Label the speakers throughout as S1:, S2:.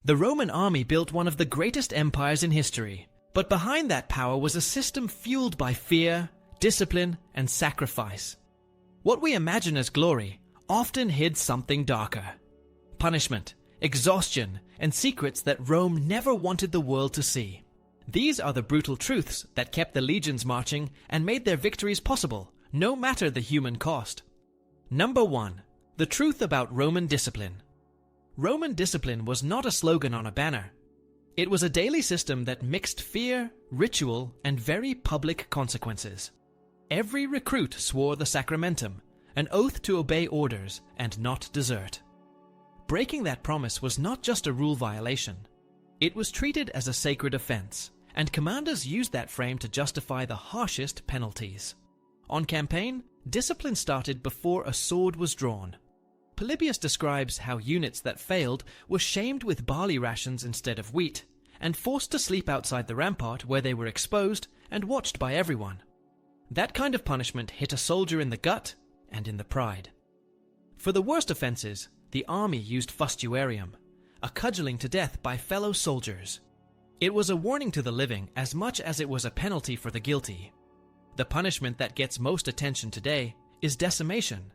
S1: The Roman army built one of the greatest empires in history, but behind that power was a system fueled by fear, discipline, and sacrifice. What we imagine as glory often hid something darker: punishment, exhaustion, and secrets that Rome never wanted the world to see. These are the brutal truths that kept the legions marching and made their victories possible, no matter the human cost. Number 1. The truth about Roman discipline. Roman discipline was not a slogan on a banner. It was a daily system that mixed fear, ritual, and very public consequences. Every recruit swore the sacramentum, an oath to obey orders and not desert. Breaking that promise was not just a rule violation. It was treated as a sacred offense, and commanders used that frame to justify the harshest penalties. On campaign, discipline started before a sword was drawn. Polybius describes how units that failed were shamed with barley rations instead of wheat, and forced to sleep outside the rampart where they were exposed and watched by everyone. That kind of punishment hit a soldier in the gut and in the pride. For the worst offenses, the army used fustuarium, a cudgeling to death by fellow soldiers. It was a warning to the living as much as it was a penalty for the guilty. The punishment that gets most attention today is decimation.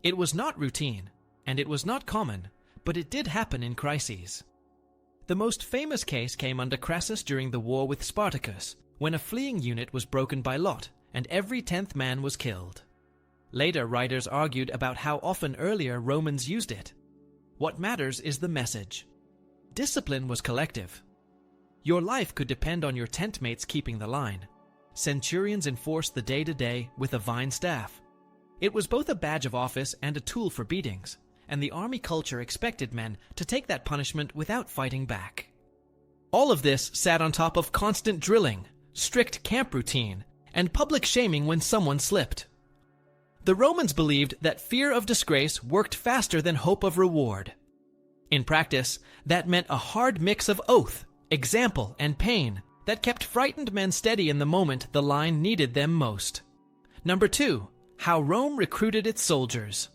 S1: It was not routine, and it was not common, but it did happen in crises. The most famous case came under Crassus during the war with Spartacus, when a fleeing unit was broken by lot, and every 10th man was killed. Later writers argued about how often earlier Romans used it. What matters is the message. Discipline was collective. Your life could depend on your tent mates keeping the line. Centurions enforced the day-to-day with a vine staff. It was both a badge of office and a tool for beatings, and the army culture expected men to take that punishment without fighting back. All of this sat on top of constant drilling, strict camp routine, and public shaming when someone slipped. The Romans believed that fear of disgrace worked faster than hope of reward. In practice, that meant a hard mix of oath, example, and pain that kept frightened men steady in the moment the line needed them most. Number 2. How Rome recruited its soldiers.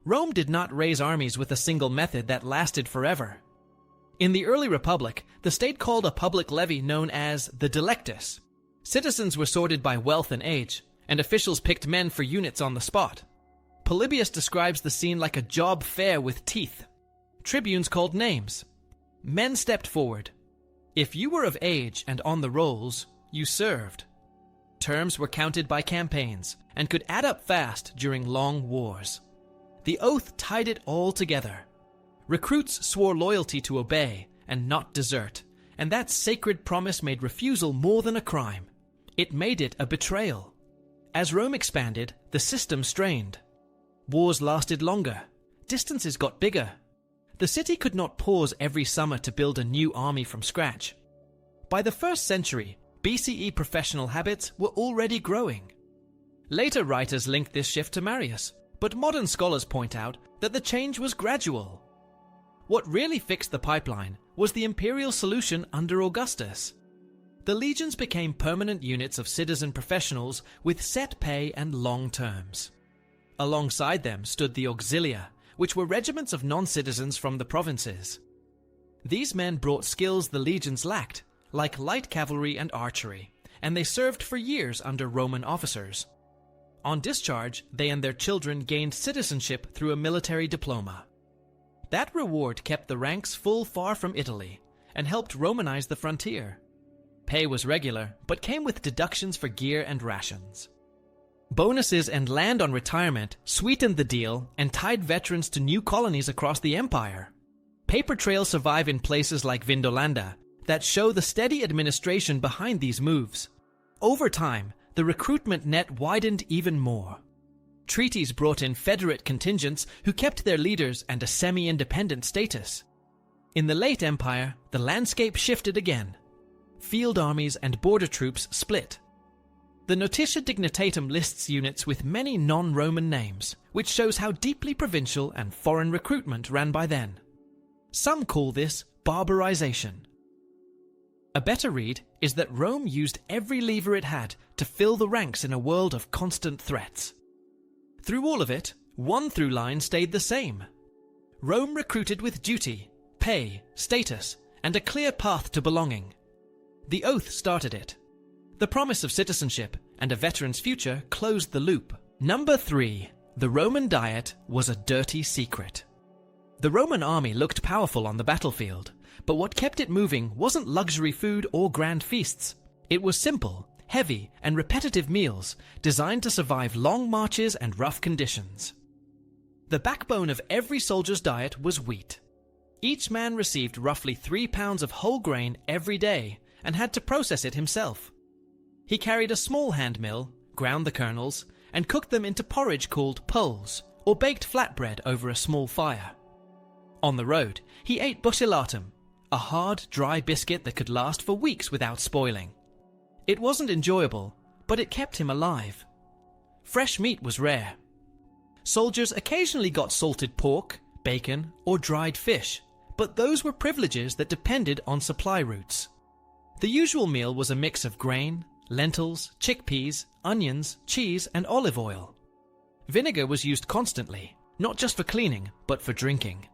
S1: Rome did not raise armies with a single method that lasted forever. In the early Republic, the state called a public levy known as the delectus. Citizens were sorted by wealth and age, and officials picked men for units on the spot. Polybius describes the scene like a job fair with teeth. Tribunes called names. Men stepped forward. If you were of age and on the rolls, you served. Terms were counted by campaigns and could add up fast during long wars. The oath tied it all together. Recruits swore loyalty to obey and not desert, and that sacred promise made refusal more than a crime. It made it a betrayal. As Rome expanded, the system strained. Wars lasted longer. Distances got bigger. The city could not pause every summer to build a new army from scratch. By the 1st century, BCE professional habits were already growing. Later writers linked this shift to Marius, but modern scholars point out that the change was gradual. What really fixed the pipeline was the imperial solution under Augustus. The legions became permanent units of citizen professionals with set pay and long terms. Alongside them stood the auxilia, which were regiments of non-citizens from the provinces. These men brought skills the legions lacked, like light cavalry and archery, and they served for years under Roman officers. On discharge, they and their children gained citizenship through a military diploma. That reward kept the ranks full far from Italy, and helped Romanize the frontier. Pay was regular, but came with deductions for gear and rations. Bonuses and land on retirement sweetened the deal and tied veterans to new colonies across the empire. Paper trails survive in places like Vindolanda that show the steady administration behind these moves. Over time, the recruitment net widened even more. Treaties brought in federate contingents who kept their leaders and a semi-independent status. In the late empire, the landscape shifted again. Field armies and border troops split. The Notitia Dignitatum lists units with many non-Roman names, which shows how deeply provincial and foreign recruitment ran by then. Some call this barbarization. A better read is that Rome used every lever it had to fill the ranks in a world of constant threats. Through all of it, one through line stayed the same. Rome recruited with duty, pay, status, and a clear path to belonging. The oath started it. The promise of citizenship and a veteran's future closed the loop. Number 3. The Roman diet was a dirty secret. The Roman army looked powerful on the battlefield, but what kept it moving wasn't luxury food or grand feasts. It was simple, heavy, and repetitive meals designed to survive long marches and rough conditions. The backbone of every soldier's diet was wheat. Each man received roughly 3 pounds of whole grain every day and had to process it himself. He carried a small hand mill, ground the kernels, and cooked them into porridge called pulse, or baked flatbread over a small fire. On the road, he ate bucellatum, a hard, dry biscuit that could last for weeks without spoiling. It wasn't enjoyable, but it kept him alive. Fresh meat was rare. Soldiers occasionally got salted pork, bacon, or dried fish, but those were privileges that depended on supply routes. The usual meal was a mix of grain, lentils, chickpeas, onions, cheese, and olive oil. Vinegar was used constantly, not just for cleaning, but for drinking.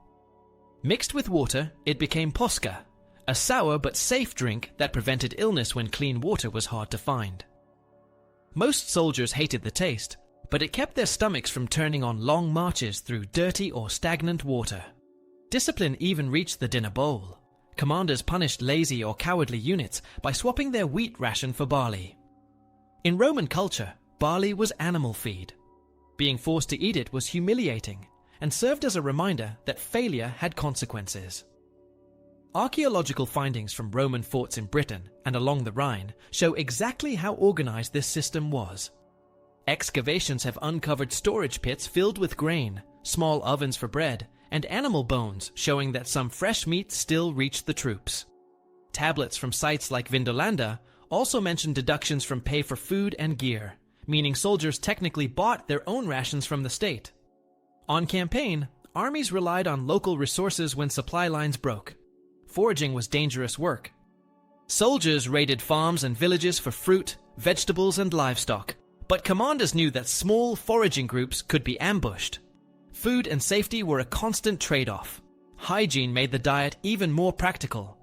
S1: Mixed with water, it became posca, a sour but safe drink that prevented illness when clean water was hard to find. Most soldiers hated the taste, but it kept their stomachs from turning on long marches through dirty or stagnant water. Discipline even reached the dinner bowl. Commanders punished lazy or cowardly units by swapping their wheat ration for barley. In Roman culture, barley was animal feed. Being forced to eat it was humiliating and served as a reminder that failure had consequences. Archaeological findings from Roman forts in Britain and along the Rhine show exactly how organized this system was. Excavations have uncovered storage pits filled with grain, small ovens for bread, and animal bones showing that some fresh meat still reached the troops. Tablets from sites like Vindolanda also mention deductions from pay for food and gear, meaning soldiers technically bought their own rations from the state. On campaign, armies relied on local resources when supply lines broke. Foraging was dangerous work. Soldiers raided farms and villages for fruit, vegetables, and livestock, but commanders knew that small foraging groups could be ambushed. Food and safety were a constant trade-off. Hygiene made the diet even more practical.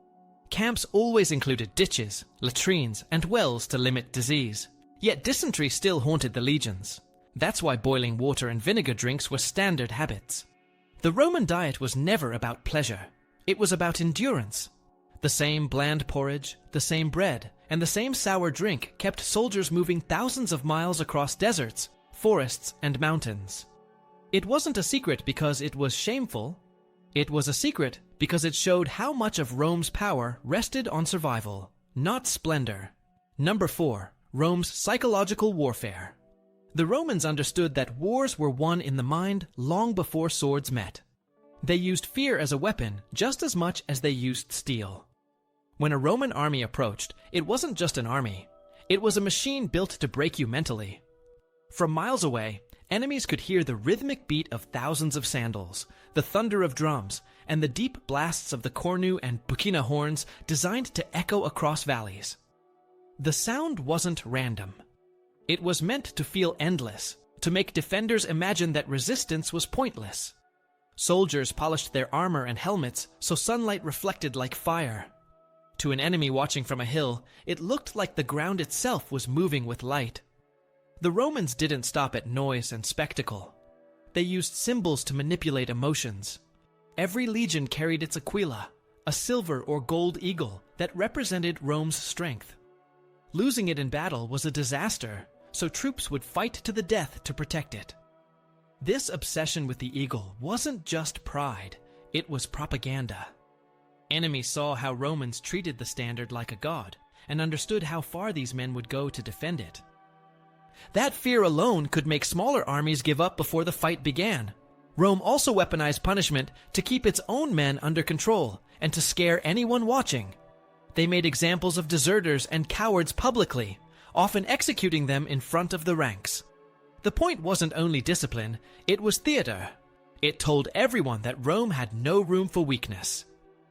S1: Camps always included ditches, latrines, and wells to limit disease. Yet dysentery still haunted the legions. That's why boiling water and vinegar drinks were standard habits. The Roman diet was never about pleasure. It was about endurance. The same bland porridge, the same bread, and the same sour drink kept soldiers moving thousands of miles across deserts, forests, and mountains. It wasn't a secret because it was shameful. It was a secret because it showed how much of Rome's power rested on survival, not splendor. Number 4. Rome's psychological warfare. The Romans understood that wars were won in the mind long before swords met. They used fear as a weapon just as much as they used steel. When a Roman army approached, it wasn't just an army. It was a machine built to break you mentally. From miles away, enemies could hear the rhythmic beat of thousands of sandals, the thunder of drums, and the deep blasts of the cornu and bucina horns designed to echo across valleys. The sound wasn't random. It was meant to feel endless, to make defenders imagine that resistance was pointless. Soldiers polished their armor and helmets so sunlight reflected like fire. To an enemy watching from a hill, it looked like the ground itself was moving with light. The Romans didn't stop at noise and spectacle. They used symbols to manipulate emotions. Every legion carried its aquila, a silver or gold eagle that represented Rome's strength. Losing it in battle was a disaster, so troops would fight to the death to protect it. This obsession with the eagle wasn't just pride, it was propaganda. Enemies saw how Romans treated the standard like a god, and understood how far these men would go to defend it. That fear alone could make smaller armies give up before the fight began. Rome also weaponized punishment to keep its own men under control, and to scare anyone watching. They made examples of deserters and cowards publicly, often executing them in front of the ranks. The point wasn't only discipline, it was theater. It told everyone that Rome had no room for weakness.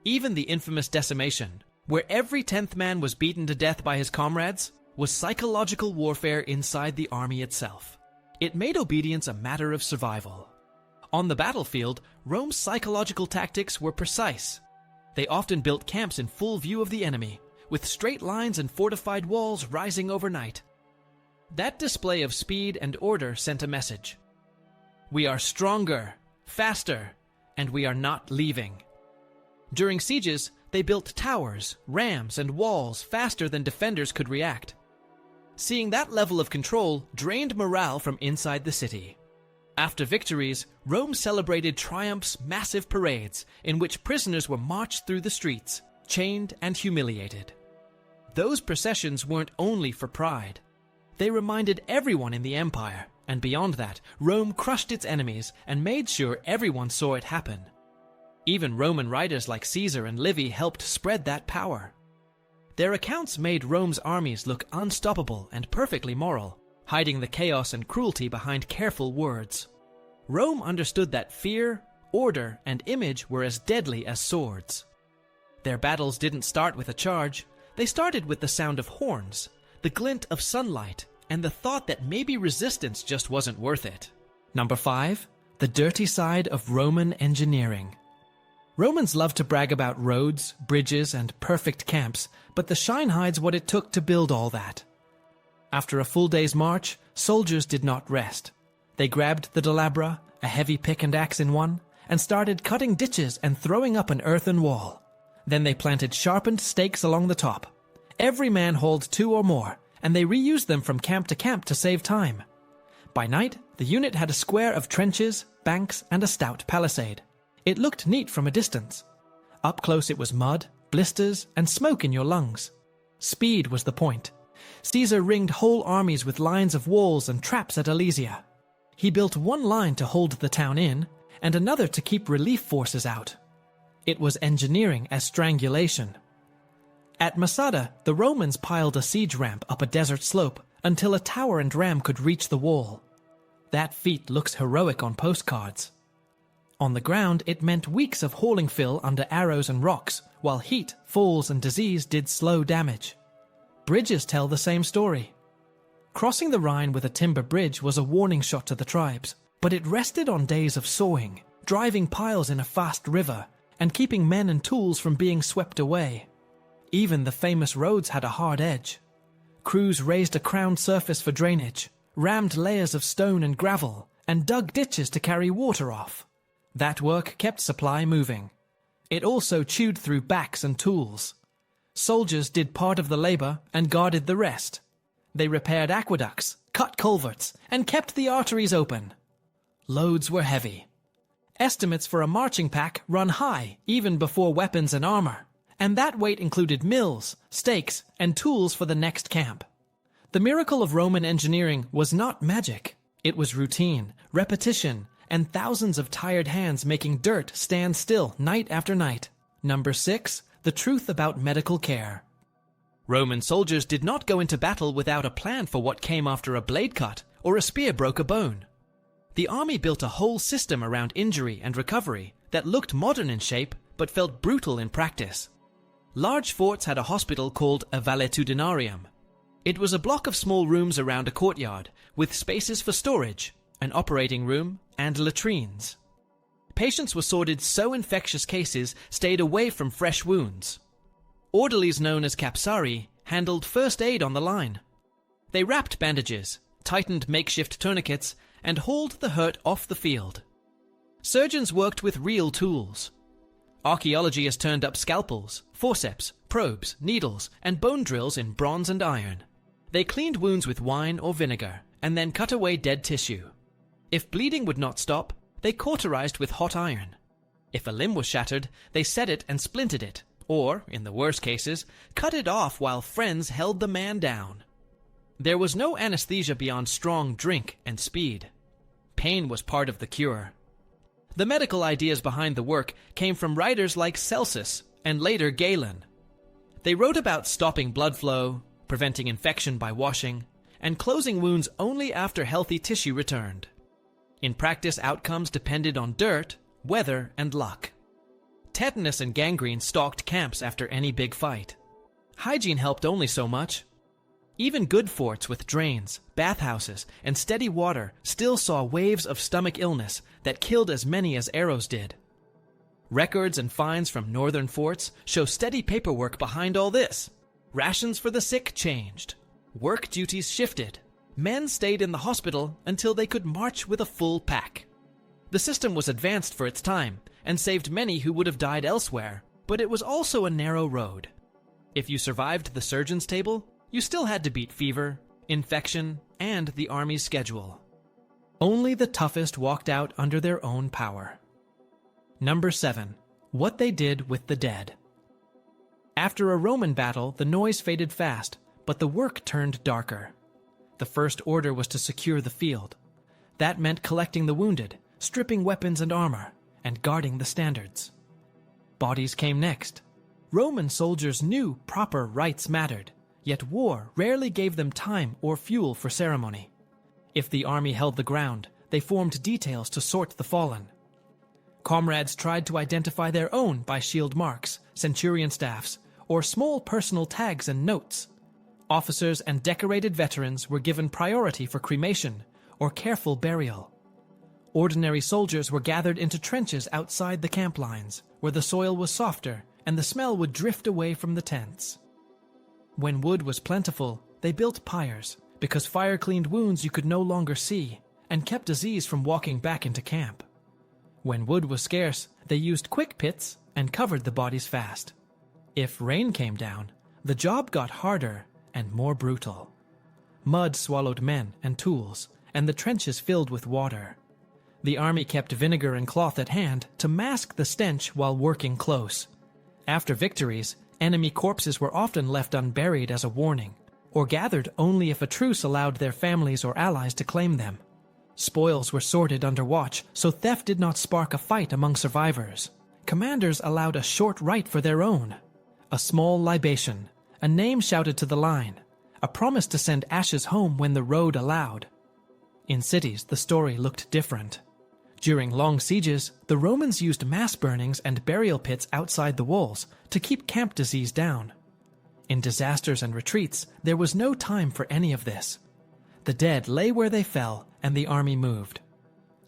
S1: Even the infamous decimation, where every 10th man was beaten to death by his comrades, was psychological warfare inside the army itself. It made obedience a matter of survival. On the battlefield, Rome's psychological tactics were precise. They often built camps in full view of the enemy, with straight lines and fortified walls rising overnight. That display of speed and order sent a message. We are stronger, faster, and we are not leaving. During sieges, they built towers, rams, and walls faster than defenders could react. Seeing that level of control drained morale from inside the city. After victories, Rome celebrated triumphs, massive parades, in which prisoners were marched through the streets, chained and humiliated. Those processions weren't only for pride. They reminded everyone in the empire, and beyond that, Rome crushed its enemies and made sure everyone saw it happen. Even Roman writers like Caesar and Livy helped spread that power. Their accounts made Rome's armies look unstoppable and perfectly moral, hiding the chaos and cruelty behind careful words. Rome understood that fear, order, and image were as deadly as swords. Their battles didn't start with a charge. They started with the sound of horns, the glint of sunlight, and the thought that maybe resistance just wasn't worth it. Number 5. The dirty side of Roman engineering. Romans loved to brag about roads, bridges, and perfect camps, but the shine hides what it took to build all that. After a full day's march, soldiers did not rest. They grabbed the delabra, a heavy pick and axe in one, and started cutting ditches and throwing up an earthen wall. Then they planted sharpened stakes along the top. Every man hauled 2 or more, and they reused them from camp to camp to save time. By night, the unit had a square of trenches, banks, and a stout palisade. It looked neat from a distance. Up close it was mud, blisters, and smoke in your lungs. Speed was the point. Caesar ringed whole armies with lines of walls and traps at Alesia. He built one line to hold the town in, and another to keep relief forces out. It was engineering as strangulation. At Masada, the Romans piled a siege ramp up a desert slope until a tower and ram could reach the wall. That feat looks heroic on postcards. On the ground, it meant weeks of hauling fill under arrows and rocks, while heat, falls, and disease did slow damage. Bridges tell the same story. Crossing the Rhine with a timber bridge was a warning shot to the tribes, but it rested on days of sawing, driving piles in a fast river, and keeping men and tools from being swept away. Even the famous roads had a hard edge. Crews raised a crowned surface for drainage, rammed layers of stone and gravel, and dug ditches to carry water off. That work kept supply moving. It also chewed through backs and tools. Soldiers did part of the labor and guarded the rest. They repaired aqueducts, cut culverts, and kept the arteries open. Loads were heavy. Estimates for a marching pack run high even before weapons and armor, and that weight included mills, stakes, and tools for the next camp. The miracle of Roman engineering was not magic. It was routine, repetition, and thousands of tired hands making dirt stand still night after night. Number 6. The truth about medical care. Roman soldiers did not go into battle without a plan for what came after a blade cut or a spear broke a bone. The army built a whole system around injury and recovery that looked modern in shape but felt brutal in practice. Large forts had a hospital called a valetudinarium. It was a block of small rooms around a courtyard with spaces for storage, an operating room, and latrines. Patients were sorted so infectious cases stayed away from fresh wounds. Orderlies known as capsari handled first aid on the line. They wrapped bandages, tightened makeshift tourniquets, and hauled the hurt off the field. Surgeons worked with real tools. Archaeology has turned up scalpels, forceps, probes, needles, and bone drills in bronze and iron. They cleaned wounds with wine or vinegar, and then cut away dead tissue. If bleeding would not stop, they cauterized with hot iron. If a limb was shattered, they set it and splintered it, or, in the worst cases, cut it off while friends held the man down. There was no anesthesia beyond strong drink and speed. Pain was part of the cure. The medical ideas behind the work came from writers like Celsus and later Galen. They wrote about stopping blood flow, preventing infection by washing, and closing wounds only after healthy tissue returned. In practice, outcomes depended on dirt, weather, and luck. Tetanus and gangrene stalked camps after any big fight. Hygiene helped only so much. Even good forts with drains, bathhouses, and steady water still saw waves of stomach illness that killed as many as arrows did. Records and finds from northern forts show steady paperwork behind all this. Rations for the sick changed. Work duties shifted. Men stayed in the hospital until they could march with a full pack. The system was advanced for its time and saved many who would have died elsewhere, but it was also a narrow road. If you survived the surgeon's table, you still had to beat fever, infection, and the army's schedule. Only the toughest walked out under their own power. Number 7. What they did with the dead. After a Roman battle, the noise faded fast, but the work turned darker. The first order was to secure the field. That meant collecting the wounded, stripping weapons and armor, and guarding the standards. Bodies came next. Roman soldiers knew proper rites mattered, yet war rarely gave them time or fuel for ceremony. If the army held the ground, they formed details to sort the fallen. Comrades tried to identify their own by shield marks, centurion staffs, or small personal tags and notes. Officers and decorated veterans were given priority for cremation or careful burial. Ordinary soldiers were gathered into trenches outside the camp lines, where the soil was softer and the smell would drift away from the tents. When wood was plentiful, they built pyres, because fire cleaned wounds you could no longer see, and kept disease from walking back into camp. When wood was scarce, they used quick pits and covered the bodies fast. If rain came down, the job got harder and more brutal. Mud swallowed men and tools, and the trenches filled with water. The army kept vinegar and cloth at hand to mask the stench while working close. After victories, enemy corpses were often left unburied as a warning, or gathered only if a truce allowed their families or allies to claim them. Spoils were sorted under watch, so theft did not spark a fight among survivors. Commanders allowed a short rite for their own. A small libation, a name shouted to the line, a promise to send ashes home when the road allowed. In cities, the story looked different. During long sieges, the Romans used mass burnings and burial pits outside the walls to keep camp disease down. In disasters and retreats, there was no time for any of this. The dead lay where they fell, and the army moved.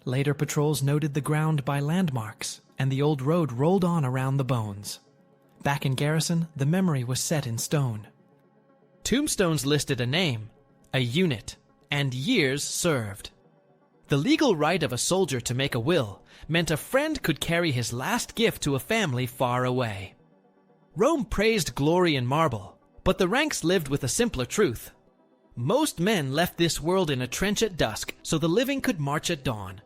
S1: Later patrols noted the ground by landmarks, and the old road rolled on around the bones. Back in garrison, the memory was set in stone. Tombstones listed a name, a unit, and years served. The legal right of a soldier to make a will meant a friend could carry his last gift to a family far away. Rome praised glory in marble, but the ranks lived with a simpler truth. Most men left this world in a trench at dusk so the living could march at dawn.